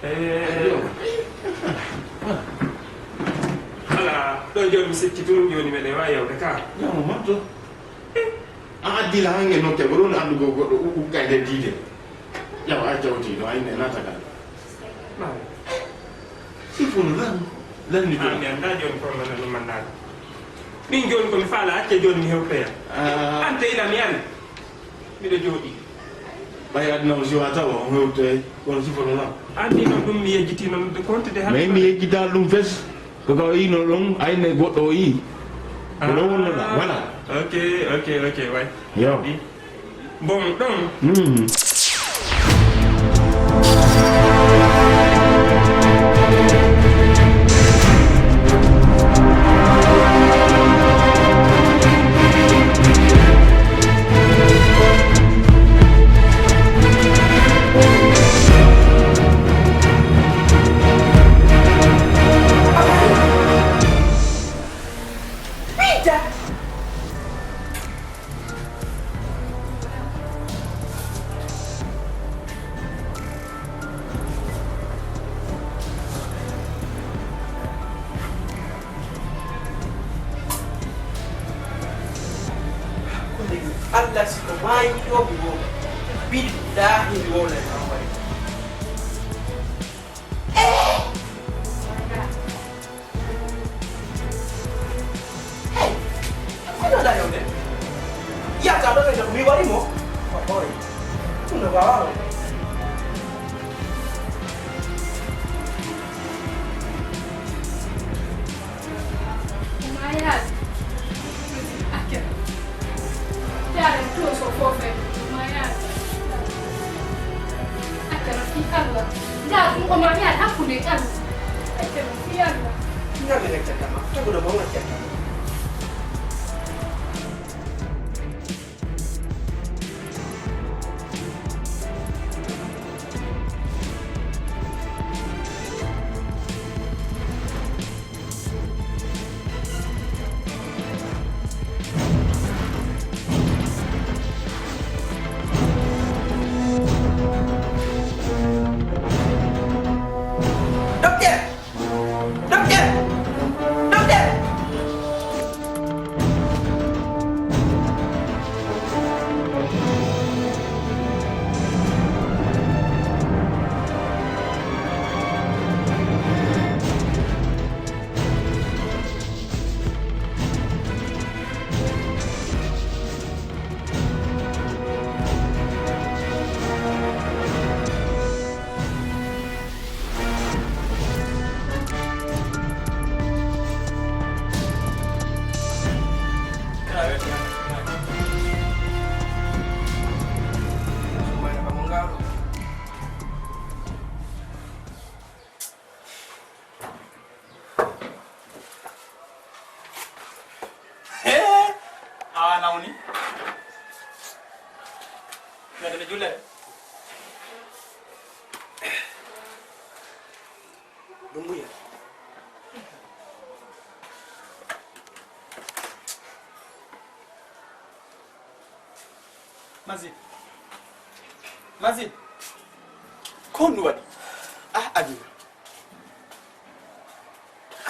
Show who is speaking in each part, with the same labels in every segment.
Speaker 1: ala ɗo joni mi sikki tun joni meɗen wawi yewde ka
Speaker 2: yamo manto a addila hange nokke ko ɗon andugo goɗɗo ukkayde diide yaw a jawtiɗo ayne nataka sifono lanni ɗo
Speaker 1: mi anda joni kollana ɗum mandaka ɗin joni komi faala acce joni mi hewtoya ante ila mi ani miɗo jooɗi
Speaker 2: ɓay aduna o siwa taw o hewtoy kono sifono noon
Speaker 1: andi noon ɗum mi yejjitino compte de
Speaker 2: mais mi yejjital ɗum fes koko o yino ɗon ayne goɗɗo o yi ko ɗon wonnoɗa voilà
Speaker 1: ok way
Speaker 2: yo
Speaker 1: bon ɗon
Speaker 3: Allah siko mai yo biwo billahi wala kawai kuna la yo ne ya ta do ne mi wari mo oi kuna ba wa
Speaker 4: Maya akhir Yaran tuh so fofe, Maya. Akan Allah. Dah, aku Maya aku dengan. Akan Allah.
Speaker 3: Nggak bisa cerita mah, aku udah mau cerita. Tunggu ya. Mazid. Kon wadi. Aduna.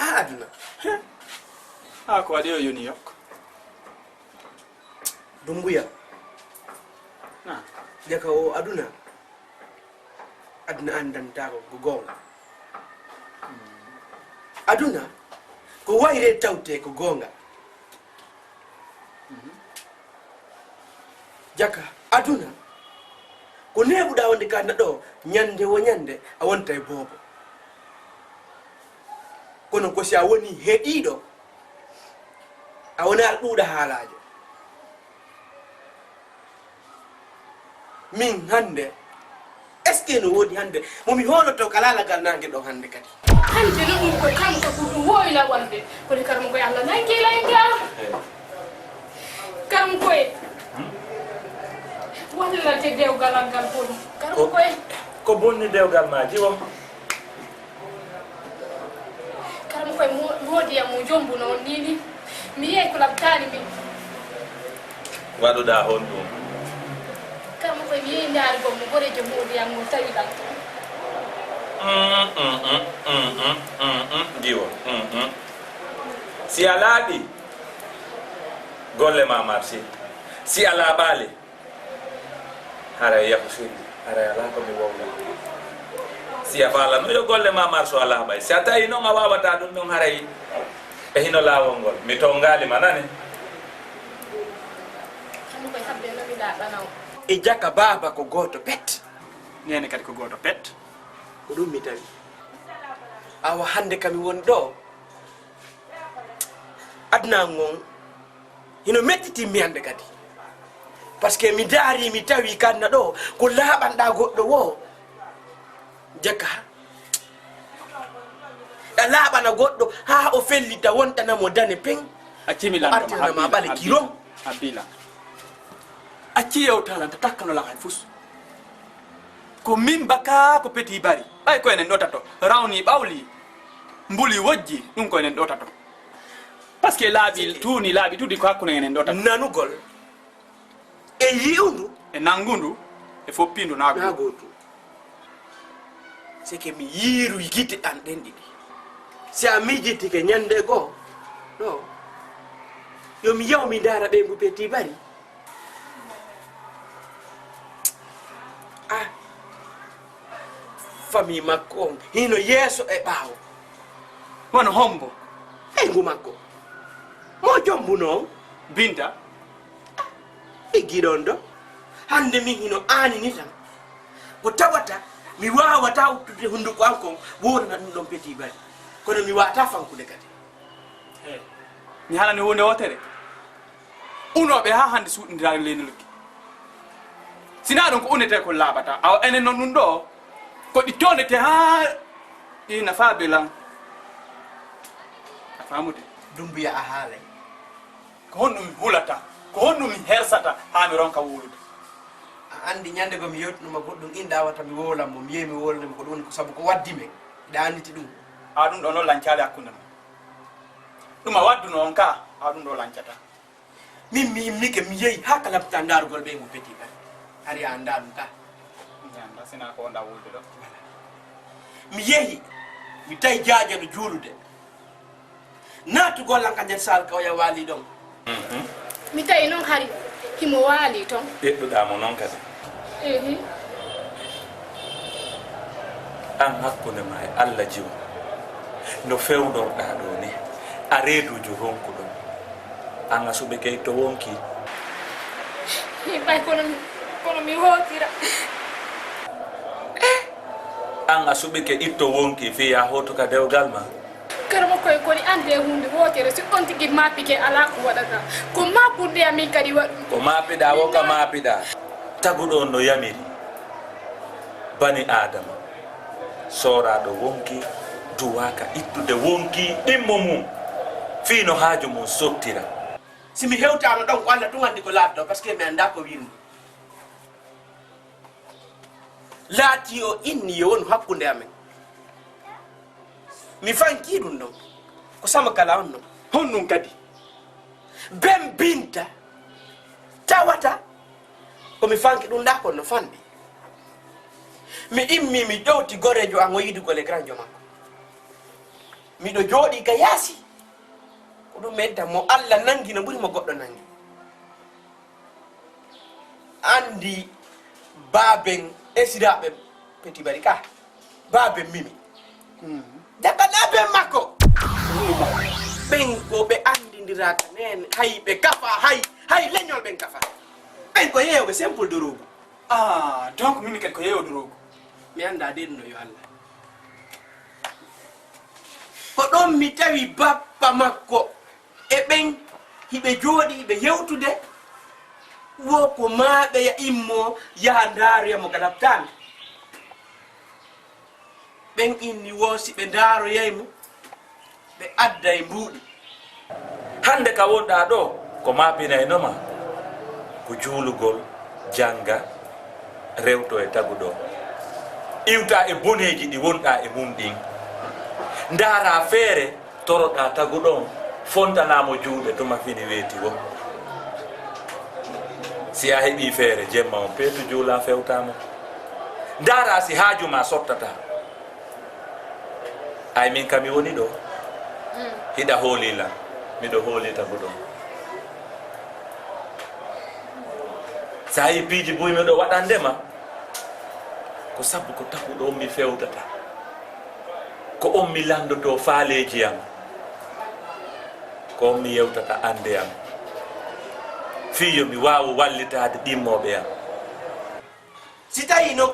Speaker 3: Aduna.
Speaker 5: Ko wadi yo New York.
Speaker 3: Tunggu ya.
Speaker 5: Nah,
Speaker 3: Jaka o aduna. Aduna andantaro gugonga. Aduna ko waire tawte ko gonga. Jaka aduna ko nebuda wonde ka nado nyande wo nyande a wonta e bobo. Kono ko si a woni heɗiɗo a wona alɗuɗa haalajo. Min hande est ce que no wodi hande momi honoto kalalagal nangue ɗo hande kadi
Speaker 4: hande no ɗum ko kanko ko ɗum woyla wonde kono karam koye Allah nangue layga karam koye wallate dewgal angal boɗum karam koye
Speaker 5: ko bonni dewgal ma jiwo
Speaker 4: karam koye wodiyam mo jombuno on nini mi yeey ko labtani min
Speaker 5: waɗuɗa hon ɗum
Speaker 4: karam koye mi yeey ndaari gom mo boɗejo wodiyam mo tawi ɗan to
Speaker 5: jiwo si a laaɓi golle ma marché si a laaɓaali haray yahu sirri haray ala ko mi wowla si a faalano yo golle ma marché a laaɓay si a tawi noon a wawata ɗum ɗon haray e hino laawol ngol mi tongali ma nani
Speaker 4: Kamu koy habbe no mi laaɓanaw.
Speaker 3: E jaka baba ko goto pet.
Speaker 5: nene kadi ko goto pet
Speaker 3: Ko ɗum mi tawi. Awa hande kami woni ɗo. Adna ngon hino mettitimmi hande kadi. Par ce que mi daari mi tawi kanna ɗo ko laaɓanɗa goɗɗo wo. Jaka a laaɓana goɗɗo ha o fellita wontanamo dane peng.
Speaker 5: accimi
Speaker 3: Artinama ɓale kiron.
Speaker 5: habbila acci yewtalanta takkanola hay fus ko min baka ko peti bari ɓay ko enen ɗotato rawni ɓawli mbuli wojji ɗum ko enen ɗotato par ce que laaɓi tuudi ko hakkude enen ɗotato
Speaker 3: Nanugol e yi'undu
Speaker 5: e nangundu e foppindu
Speaker 3: na
Speaker 5: naago
Speaker 3: goto. C'est que mi yiiru gite an ɗen ɗiɗi. Si a mijitike ñande goo ɗo yomi yaw mi dara ɓe mbo peti bari. Ah, famille makko on hino yeeso e ɓaawo
Speaker 5: wono hombo
Speaker 3: ɓeygu makko mo jombu noon
Speaker 5: binta
Speaker 3: iggiɗon ɗo hande min hino aanini tan ko tawata mi wawata uttude hunduko an kon wonana ɗum ɗon peti bari kono mi wata fankude kadi.
Speaker 5: mi halani hunde wotere unoɓe ha hande suuɗidira lenolki sina ɗum ko unete ko laaɓata awa enen noon ɗum ɗo ko ɗi tonete ha ɗi nafaɓe lan a famude
Speaker 3: Ɗum mbiya a haalay.
Speaker 5: ko honɗum mi hulata ko honɗum mi hersata ha mi ronka wulude
Speaker 3: A andi ñande go mi yewtinuma goɗɗum inɗa wata mi wolanmo mi yehi mi wolnemo ko ɗum woni ko saabu ko waddi men iɗa anditi ɗum.
Speaker 5: ha ɗum ɗo noon lancali hakkude ma ɗum a wadduno on ka ha ɗum ɗo lancata
Speaker 3: Min mi immike mi yehi ha kalabta darugol ɓe mo peti bari ari a anda ɗum ka.
Speaker 5: mi anda sina ko wonɗa wulde ɗo
Speaker 3: Mi yehi mi tawi jaaje ɗo juulude naatugol an ka nder sal ka oya waali ɗon.
Speaker 4: Mi tawi noon hari himo waali toon.
Speaker 5: ɓeɗɗuɗamo noon kadi
Speaker 4: Ehi.
Speaker 5: an hakkude ma e allah jiwo no fewdorɗa ɗo ni a reedujo ronkuɗo an a suɓe key to wonki
Speaker 4: Ɓay kono mi hootira.
Speaker 5: an a suɓi ke itto wonki fiya hoto ka dewgal ma
Speaker 4: Karmo koye koni ande hunde wotere si on tigi mappike ala ko waɗata ko mappude amin kadi waɗum.
Speaker 5: ko mapiɗa wo ka mapiɗa taguɗo no yamiri bani adama soraɗo wonki duwaka ittude wonki ɗimmo mum fiino haaju mum sottira
Speaker 3: Si mi hewtama ɗon ko Allah ɗum andi ko laaɓɗo par ce que mi anda ko wirni. Laati o inni yo woni hakkunde amen. Mi fanki ɗum ɗon ko sama kala on ɗon.
Speaker 5: honɗum kadi
Speaker 3: Ben binta tawata komi fanki ɗum ɗa kon no fanɗi. Mi immi mi ƴowti gorejo an o yidugol e granjo makko. Miɗo jooɗi ga yaasi ko ɗum medda mo Allah nangi no ɓuri mo goɗɗo nangi. Andi baben esiraɓe peti bari ka baben mimi dakana ben makko ɓen ko ɓe andidiraka nene hay ɓe kafa hay leñol ɓen kafa ɓen ko yewɓe simple de rogu.
Speaker 5: ah donc mini kadi ko yewdorogo
Speaker 3: Mi anda denno yo Allah ko ɗon mi tawi bappa makko e ɓen hiɓe jooɗi ɓe yewtude wo ko maɓe ya immo yaha ndaroyamo galabtami ɓen inni woosi ɓe ndaroyaymo ɓe adda e mbuuɗi.
Speaker 5: hande ka wonɗa ɗo ko mapinaynoma ko juulugol janga rewto e taguɗo iwta e boneji ɗi wonɗa e mum ɗin ndaara feere toroɗa taguɗon fontanamo juuɗe tuma fini weeti wo si a heeɓi feere jemma on peetu juula fewtamo ndaara si haaju ma sottata ay min kam mi woni ɗo hiɗa hoolila miɗo hooli Tagu ɗo sa yi piiji buymi ɗo waɗandema ko sabu ko Tagu ɗo mi fewtata ko on mi landoto faaleji am ko on mi yewtata ande am fiyo mi wawa wallitade ɗimmoɓe am
Speaker 3: si tawi noon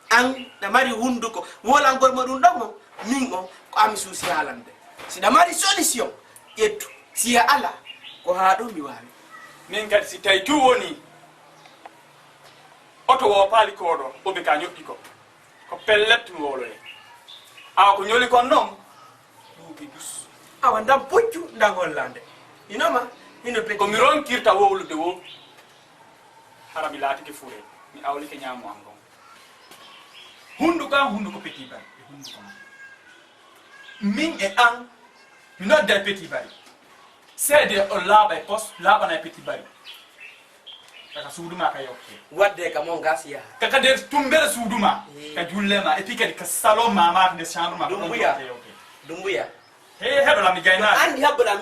Speaker 3: an ɗa mari hunduko wolangol ma ɗum ɗon on min on ko ami suusi haalande siɗa mari solution ƴettu siya ala ko haa ɗo mi waawi
Speaker 6: min kadi si tawi tu woni oto wo paali koɗo oɓe ka ñoƴƴi ko pellet mi woloye awa ko ñoli kon noon ɗuuɓi dus
Speaker 3: awa ndan puccu ndan hollande inoma ino pe
Speaker 6: komi ronkirta wowlude wo hara mi laatike fure mi awlike ñaamu am gon hunduko Petit Barry e hunduko ma min e an mi nodda e Petit Barry seede o laaɓa e poste laaɓana e Petit Barry kaka suuduma ka yokke
Speaker 3: wadde ka mon gas yaha
Speaker 6: kaka nder tumbere suuduma ka jullema et puis kadi ka salon mama nder chambre ma
Speaker 3: dumbuya
Speaker 6: he heɓala mi gaynaa
Speaker 3: andi habbaɗam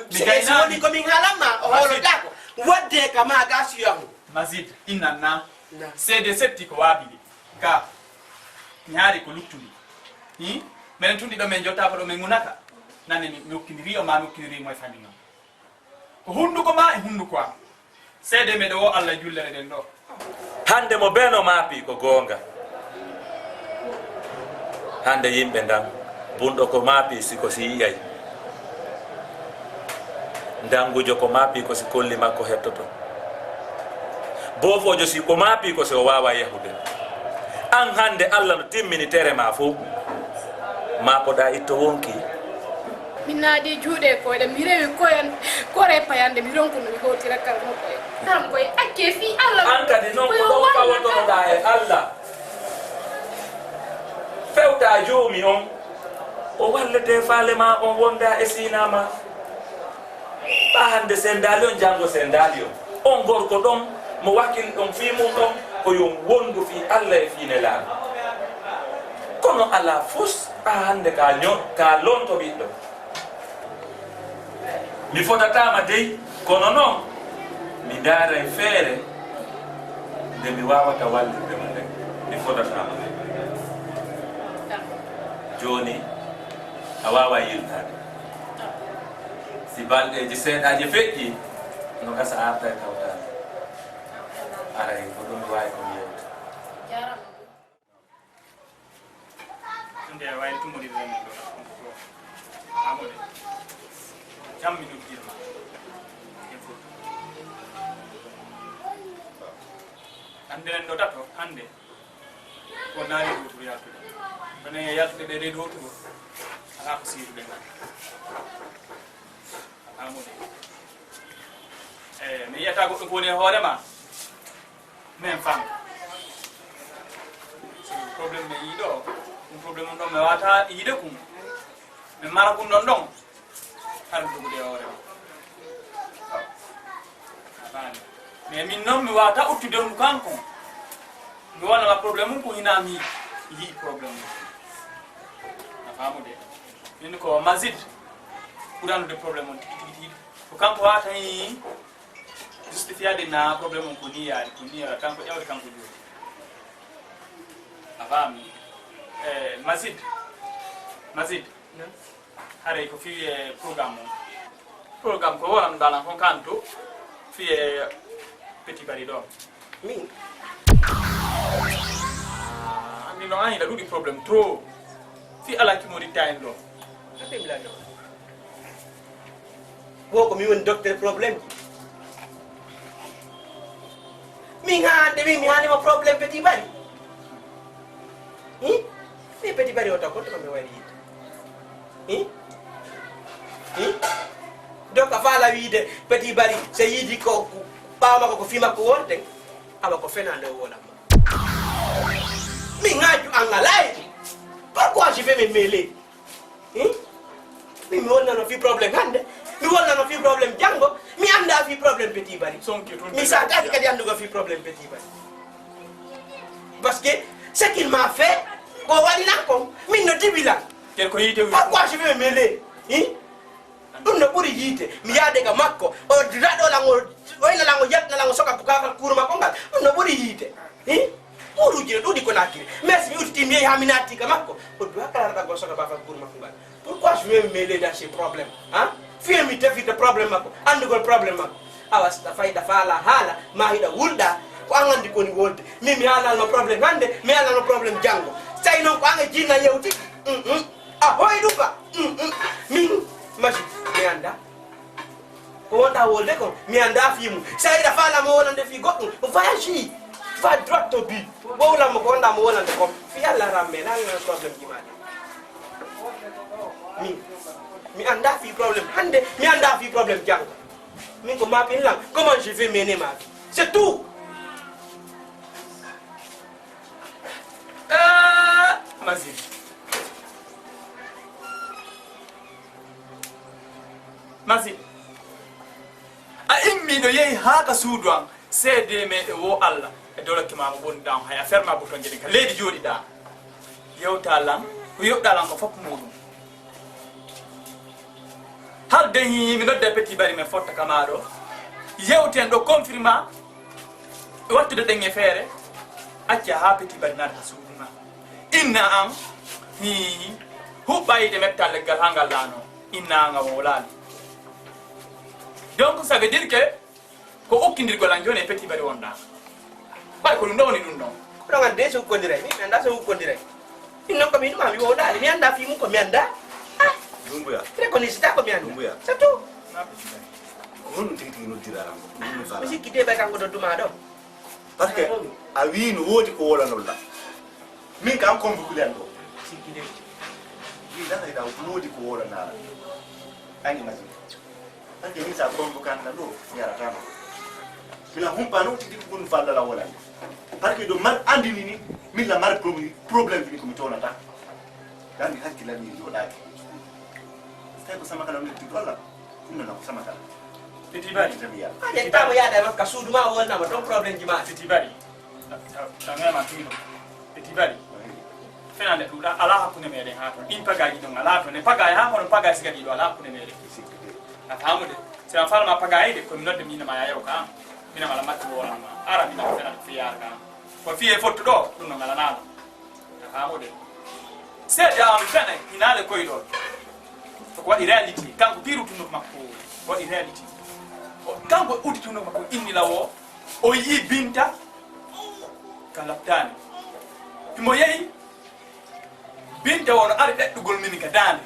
Speaker 3: so woni komin haalanma o howlotako wadde ka ma gas yahu
Speaker 6: Mazid innanna seede setti ko waaɓiɗi ka mi haari ko luttuɗi minen tunɗi ɗo min jotta ko ɗo min gunata nane mi hokkidiri o ma mi hokkidiri e fanni noon ko hunduko ma e hunduko am seede meɗe wo Allah jullere ɗen ɗo
Speaker 5: hande mo beno maapi ko goonga hande yimɓe ndan bunɗo ko maapi siko si yiyay ndangujo ko maapi ko si kolli makko hettoto bofojo si ko maapi ko si o wawa yahude an hande Allah no timmini tere ma fof mapoɗa itto wonki
Speaker 4: mi naadi juuɗe koyɗe mi rewi kore payande mi ronkuno mi hotira kala mo koye tan koye acce fi Allah
Speaker 5: an kadi noon ko ɗon pawotonoɗa e Allah fewta joomi on o wallete faale ma on wonda e sinama ɓa hande sendali on janggo sendali on gorko ɗon mo wakkil ɗon fi mum ɗon ko yon wondu fi Allah e fiine laaɓi kono ala fus ɓa hande ka lonto ɓiɗɗo mi fotatama dey kono noon mi daara e feere nde mi wawata wallirdema nde mi fotatama de joni a wawa yiltade si balɗeji seeɗaji feƴƴi no gasa arta e tawtade aray ko ɗum wawi ko yewta
Speaker 6: nde wayno tummoɗiɗo men ɗo amode jammi ɗum jirma e foto andenen ɗo dato hande ko naani ɗotour yaltude kono e yaltude ɗe ɗe ɗotour ala ko siiruɗe ngan amode mi yiyata goɗɗo ko woni e hoorema min fam probléme mi yiiɗo ɗum probléme on ɗon mi wawata yiide kum mi mara kum ɗon ɗon har dogude e hoorema afaani mais min noon mi wawata uttude ɗum kanko mi wonnama probléme um ko hinami yii probléme um a faamude min ko Mazid ɓurannude probléme on tigi tigi tigi ko kanko wawata justifiade na probléme on ko ni yaari ko ni kanko ƴewde kanko jooni a faami Mazid haray ko fiye programme ko wonan ngalan ko kanto fiye Petit Barry ɗo
Speaker 3: min
Speaker 6: andi no an hiɗa ɗuuɗi probléme trop fi ala kimoritta en ɗo
Speaker 3: apemilano wo ko mi woni docteur probléme min hande min mi haalima probléme Petit Barry mi Petit Barry o taw goto komi wayri yidde donc a faala wiide Petit Barry so yiidi ko ɓawmako ko fimakko wonten awa ko fenande o wolanma min ŋaaju an alaydi pourquoi je vais me mêler min mi wonnano fi probléme hande mi wonnano fi probléme janggo mi anda fi probléme Petit Barry mi sataki kadi andugo fi probléme Petit Barry parce que ce qu'il m'a fait ko waɗinan kon min no dibilan
Speaker 6: kel ko yite
Speaker 3: pourquoi je vais mêler ɗum no ɓuri yiite mi yaade ga makko o raɗo lango wayna lango yetna lango soka bukakal kuuro makko ngal ɗum no ɓuri yiite ɓuruji no ɗuɗi ko nakkiri mais mi udditi mi yehi ha mi natti ga makko o doit kala raɗagol soka bafal kuuro makko ngal pourquoi je vais me mêler dans ces problèmes fiye mi tefirde probléme makko andugol probléme makko awa so fayda faala haala ma hiɗa wulɗa ko an andi koni wolde min mi haalalno probléme hande mi haalalno probléme janggo so tawi noon ko an e jinna yewti a hoy ɗum ba min machine mi anda ko wonɗa wolde kon mi anda fimu so yiɗa faalamo wolande fi goɗɗum voyage va droit au but ɓowlanmo ko wonɗa mo wolande kom fi allah rammel alna probléme jimaɗe mi anda fi probléme hande mi anda fi probléme janggo min ko mapin lang comment je vais mener ma vie c'est tout
Speaker 6: Mazin Mazin a immiɗo yehi haa ka suudu an seede meɗe wo allah e dolokke mama woni ɗan hay affaire ma boton jeɗi ka leydi jooɗiɗa yewta lan ko yoɓɗa lan ko fof muɗum halde mi nodde petit bari men fotta kama ɗo yewten ɗo confirma wattude ɗen e feere acca ha petit bari nata ka suudu ma inna an huɓɓayide mefta leggal ha ngal lano inna anga wolali donc ça veut dire que ko okkindirgol an joni e petit bari wonɗa ɓay ko ɗum ɗo woni ɗum ɗon
Speaker 3: koɗon ande so hukkodiray min mi anda so hukkodiray min noon komi ɗuma mi wowɗali mi anda fi mum ko mi anda
Speaker 7: Dumbuya.
Speaker 3: préconisita ko mi anda
Speaker 7: Dumbuya.
Speaker 3: c'est tout
Speaker 7: Ko non tigi tigi noddiraram. Ɗum
Speaker 3: mi sikkide ɓay kanko dodduma ɗo
Speaker 7: Parce que a wi no wodi ko wolanolla. Min kam convoqué ɗo.
Speaker 3: sikkide
Speaker 7: Wi dana ida wodi ko wolana. Angi maji. Parce que min sa convoqué na ɗo yaratama. Bila humpa no tigi gon falla la wolani. Parce que do mar andini ni min la mar problème fini ko mi tonata. Dan mi hakkila ni joɗaki. Sai ko sama kala mi tigi wala. Ɗum na ko sama kala.
Speaker 6: petit bari
Speaker 3: aje tamo yaada makka suudu ma wolnama ɗon probléme ji ma
Speaker 6: petit bari tangema tumiɗo petit bari fenande ɗum ɗa ala hakkude meɗen ha toon ɗin pagaji ɗon ala toon e pagaye ha hono pagaye siga ɗiɗo ala hakkude meɗen a famude sina falma pagayide komi nodde minama ya yew ka am minam ala matti wolanma ara minam fenade fiyar ka am ko fiye fottu ɗo ɗum no ngalanama a famude seede am fene hinade koyɗon koko waɗi réalité kanko pirutuno makko waɗi réalité kanko udituno makko innila o yi binta ka laftani imo yehi binta wono ari ɗeɗɗugol mini ka dande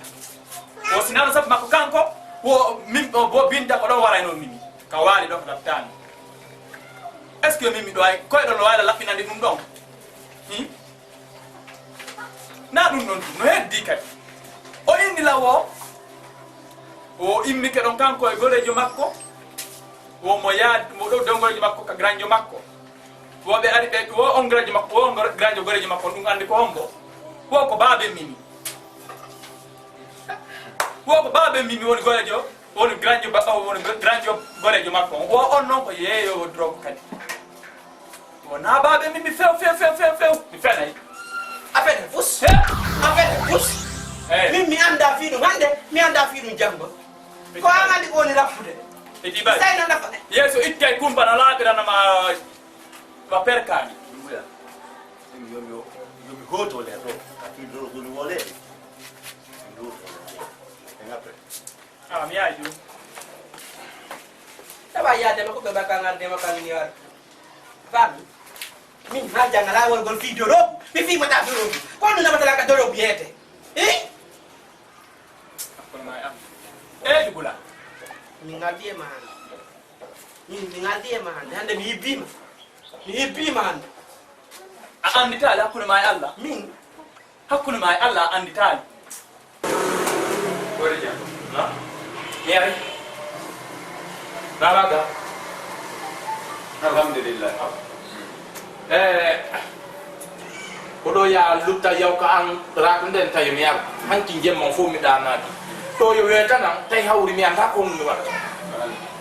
Speaker 6: o sinano sabu makko kanko min bo binta ko ɗon warayno mini ka waali ɗon ko laftani est ce que min miɗo ay koyɗon no wayla laɓɓinande ɗum ɗon na ɗum ɗon no heddi kadi o innila o immike ɗon kanko e golejo makko womo yaad mo ɗo dongorejo makko ka granjo makko woɓe ari ɓe wo on granjo makko wo granjo gorejo makko ɗum andi ko hombo wo ko baabe mimi wo ko baabe mimi woni gorejo woni granjo woni granjo gorejo makko wo on noon ko yeeyowo drogue kadi wona baabe mimi few mi fenayi
Speaker 3: affaire fus affaire fus min mi anda fi ɗum hande mi anda fi ɗum janggo ko an andi ko woni raffude
Speaker 6: petit bari
Speaker 3: say no nafa
Speaker 6: yeeso ittay kumpana laaɓiranama ma perkani
Speaker 7: Dumbuya. Yomi hoto le ɗo. Ka fi ɗo goni wolede. Ɗo. En après.
Speaker 6: mi yaji ɗum
Speaker 3: tawa yaadema ko ɓe bakangardema kangini war fami min ha janga lawol gol fi dorobu mi fimata dorobu ko ɗum namatala ka dorobu yeete
Speaker 6: Dugula
Speaker 3: mi ngaldi e ma hande mi ngaldi e ma hande mi hibbima hande
Speaker 6: a anditali hakkude ma e allah
Speaker 3: min
Speaker 6: hakkude ma e allah a anditali
Speaker 5: Gore jam. Yari. Baraga. Alhamdulillah. Odo ya lutta yaw ka an rakunden tay mi yar hanki jemmo fo mi danati. To yo weta nan tay hawri mi anda ko mi wala.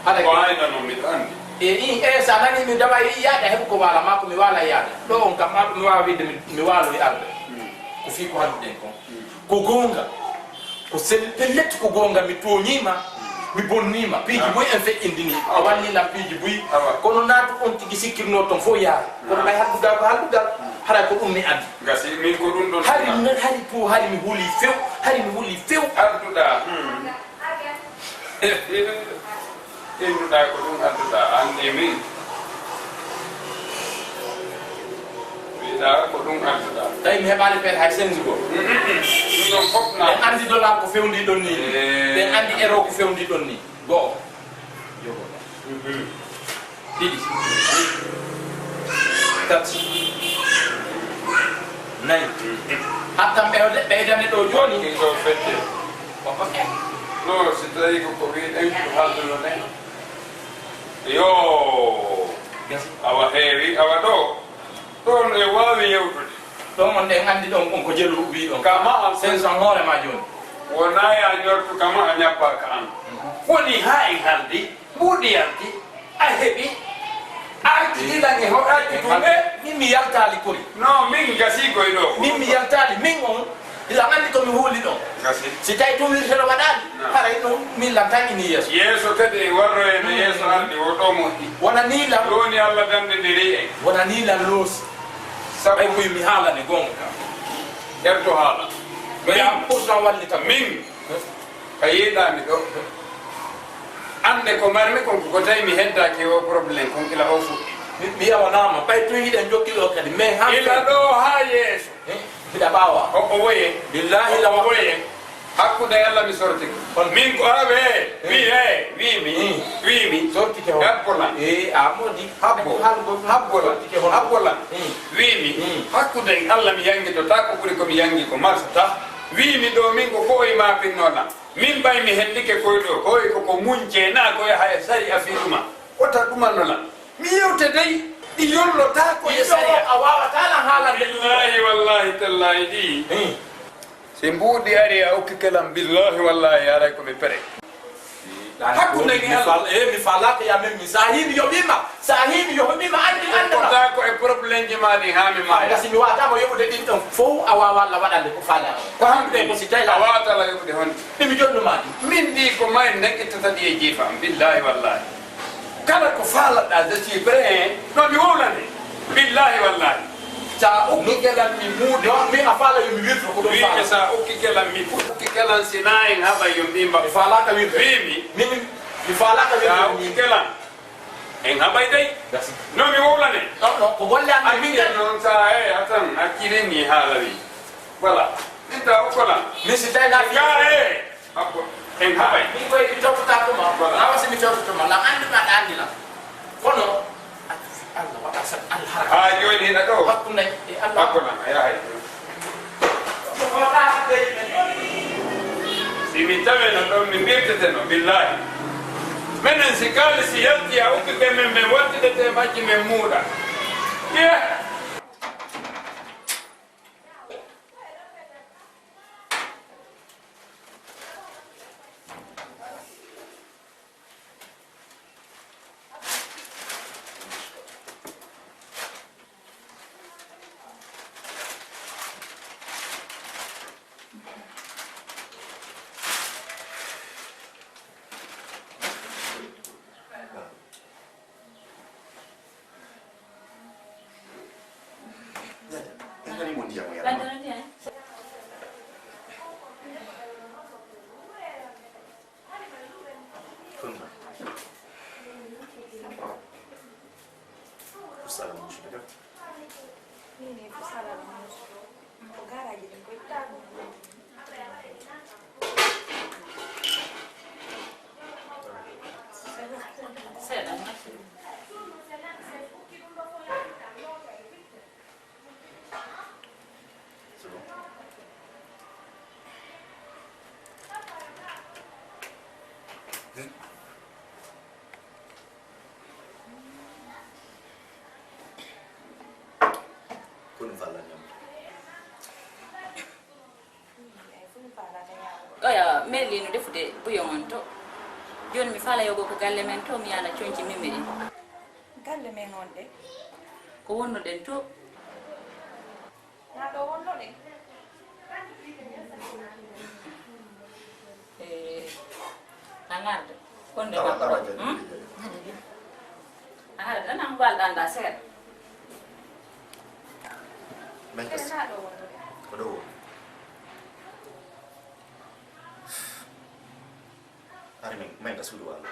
Speaker 5: Ada ko
Speaker 1: ay no mi andi
Speaker 5: sanani mi daba yaade hebu ko wala mako mi wala yaade. Do on kam mi wa wide mi wala wi arde. Ko fi ko hande ko. Ko gonga
Speaker 3: ko sel pellet ko gonga mi to nyima mi bonnima piji boy en fe indini awani la piji boy kono natu on tigi sikirno ton fo ya kono bay halduga ko halduga hara ko ummi adi
Speaker 5: gasi min ko dum don
Speaker 3: hari to hari mi huli few
Speaker 5: adduda induda ko dum adduda andi min da ko dum adduda
Speaker 3: tay mi hebali per hay senzugo
Speaker 5: non fop na
Speaker 3: andi dollar ko fewndi don ni ben andi euro ko fewndi don ni go yogo didi tati nay hatta be dane do joni
Speaker 5: do fette
Speaker 3: papa ke
Speaker 5: no si tawi ko wi en ko halduno ne yo awa heewi awa do don e wawi yewtude
Speaker 3: don on de andi don ko jelu wi don
Speaker 5: kama an
Speaker 3: 500 hore ma joni
Speaker 5: wona ya njortu kama a ñappa ka an woni ha e haldi ɓuuɗi yalti a heɓi artiɗilange hoɗaji ɗume
Speaker 3: min mi yaltali kori
Speaker 5: non min gasi koye ɗo
Speaker 3: min mi yaltali min on ila andi ko mi huuli ɗon
Speaker 5: gasi
Speaker 3: si tawi to wirteno waɗani haray ɗum min lamtani ni yeeso
Speaker 5: yeeso kadi warro ene yeeso ardi o ɗo moƴƴi
Speaker 3: wona ni lam
Speaker 5: ɗoni allah dandidiri en
Speaker 3: wona ni lam loosi ay koye mi haalane gonga kam
Speaker 5: erto haala
Speaker 3: ɓeya pourtant wallita
Speaker 5: min ka yiɗami ɗo ande ko marmi konko ko tawi mi heddaki o probléme kon ila o fuɗɗi
Speaker 3: mi yawanama ɓay to yiɗen jokkiɗo kadi mais ha
Speaker 5: ila ɗo ha yeeso
Speaker 3: mbiɗa ɓawa
Speaker 5: o woye
Speaker 3: billahi
Speaker 5: o woye hakkude allah mi sorti min ko awe wimi
Speaker 3: sortike hon
Speaker 5: habbolan
Speaker 3: a modi
Speaker 5: habbolan wimi hakkude allah mi yangidota ko ɓuri komi yangi ko marsata wimi ɗo min ko koye ma pinnoɗa min ɓay mi hendike koye ɗo koye koko muñce na koye haya sari a firuma ota ɗumanola mi yewte dey ɗi yollota koye sari
Speaker 3: a wawatala haalande
Speaker 5: billahi wallahi tallahi ɗi si mbuuɗi ari a okki kelam billahi wallahi aray komi pere hakkude ni allah
Speaker 3: mi falaka ya men mi sahibi yoɓima andi andata
Speaker 5: kota ko e probléme ji ma ɗi ha mi maya
Speaker 3: gasi mi watama yoɓude ɗin ɗon fof a wawalla waɗande ko falaa
Speaker 5: ko hamde
Speaker 3: ko si tawi
Speaker 5: a wawatala yoɓude honde
Speaker 3: ɗimi jonnumaɗi
Speaker 5: min ɗi ko mayi nekkitata ɗi e jiifam billahi wallahi kala ko faalaɗa je suis prêt no mi wowlande billahi wallahi sa ukki kelam mi muude
Speaker 3: mi a faala yomi wirto ko ɗum
Speaker 5: wimi sa ukki kelam mi ukki kelam sina en haɓa yo mbimba
Speaker 3: mi falaka wirto
Speaker 5: wimi
Speaker 3: mi falaka
Speaker 5: sa
Speaker 3: wirto
Speaker 5: ukki kelam en haɓay dey no mi wowlane
Speaker 3: ko golle an
Speaker 5: amine noon sa e atan hakkilinni haala wi voilà ɗinta ukkolam
Speaker 3: mi si tawi nafi
Speaker 5: ga e abbo en haɓay
Speaker 3: min koye mi tawtota tuma awa si mi tawtotoma lam andimaɗa andila kono allah waɗa sat allah hara
Speaker 5: ha joni hiɗa ɗo
Speaker 3: hakkude e allah
Speaker 5: hakkolam a yahay si mi taweno ɗon mi mbirteteno billahi minen si kalisi yalti a ukkike men min waddidete majji men muuɗa
Speaker 8: oya meli no defude buyon on to joni mi fala yogo ko galle men to mi yana cionci mimiri
Speaker 9: galle men on de
Speaker 8: ko wonno den to
Speaker 9: na do wonno de
Speaker 8: anarde konde
Speaker 7: Awa
Speaker 8: makko
Speaker 7: jadi.
Speaker 8: anarde nan balɗanda seeɗa
Speaker 7: Mentas. Kodo. Ari mentas sudu wala.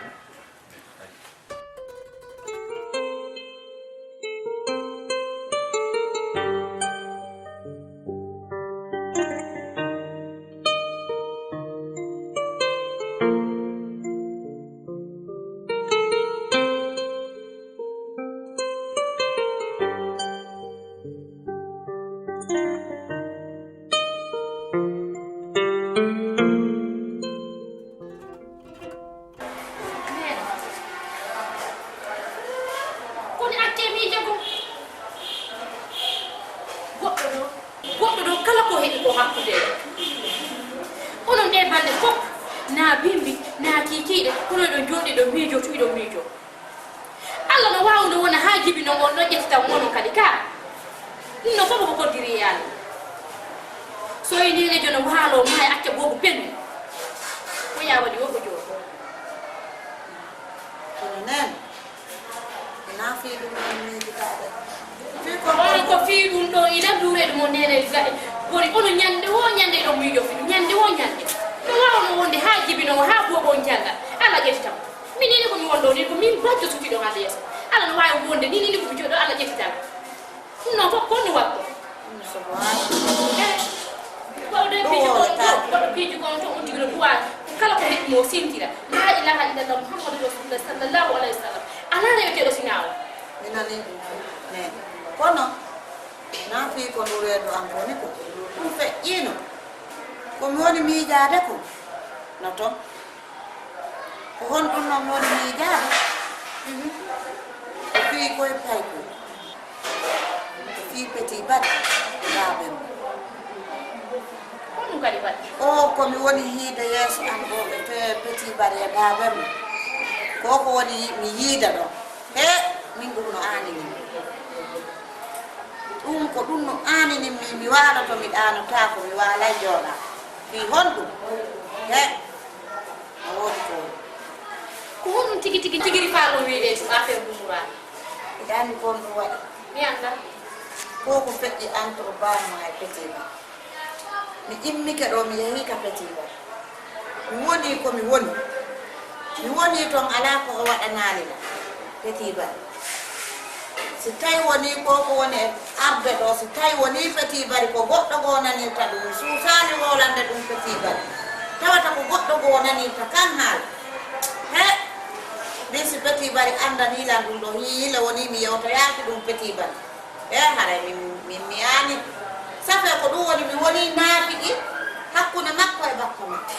Speaker 4: koni atte miije ko goɗɗo ɗo kala ko heɓi ko hakkude onon ɗe balɗe fof na bimbi na kikiɗe kono ɗo jooɗi ɗo miijo tuyiɗo miijo allah no wawno wona ha jibi no on ɗo ƴettitan monon kadi ka ɗum no fof ko koddiri yaalo so yininejo no waalo ma e acca boobu pendu ko ya waɗi woɓo jooɗo
Speaker 9: nen na fi ɗum ni dikaade fi ko
Speaker 4: on ko fii ɗum ɗo ina duureɗo mo nene gori ono ñande wo ñande ɗo miijo fi ñande wo ñande no wawno wonde ha jibinomo ha boobon janga ala ƴettitam minini komi wonɗo ni ko min bajjo sufiɗo hade yeeso ala no wawi wonde ninini komi jooɗo ala ƴettitam ɗum noon fof konno watto wawde piiji kon to waɗo piiji kon to on tigino duwa kala ko heɓi mo sintira la ilaha illallah muhammadu rasulullah sallallahu alayhi wa sallam alana wiyeteɗo sinawa
Speaker 9: minani nen kono na fi ko nureedo am woni ko ɗum feƴƴino komi woni miijaade ko no toon ko hon ɗum noon woni miijaade ko fii koye payko ko fii petit baɗe e baaben
Speaker 4: ko ɗum kadi waɗi
Speaker 9: o komi woni hiide yeeso am ɗo ɓe te petit baɗe e baaben koko woni mi yiida ɗo he min ɗum no aanini ɗum ko ɗum no aanini mi waaloto mi ɗanotako mi waalay jooɗa fi honɗum he no woodi ko
Speaker 4: ko honɗum tigi tigi tigiri faa ɗo wiide so affaire bumurani
Speaker 9: iɗani kon ɗum waɗi
Speaker 4: mi anda
Speaker 9: ko ko feƴƴi entre bamma e petit ba mi immike ɗo mi yehi ka petit ba mi woni komi woni mi woni toon ala ko o waɗanali la petit ba si tawi woni ko woni e arde ɗo si tawi woni petit bari ko goɗɗo goo nanirta ɗum suusani wolande ɗum petit bari tawata ko goɗɗo goo nanirta kan haal he min si petit bari andanilan ɗum ɗo hiile woni mi yewtoyaki ɗum petit bari e haray min mi yani safe ko ɗum woni mi woni naafiɗi hakkude makko e bakko makko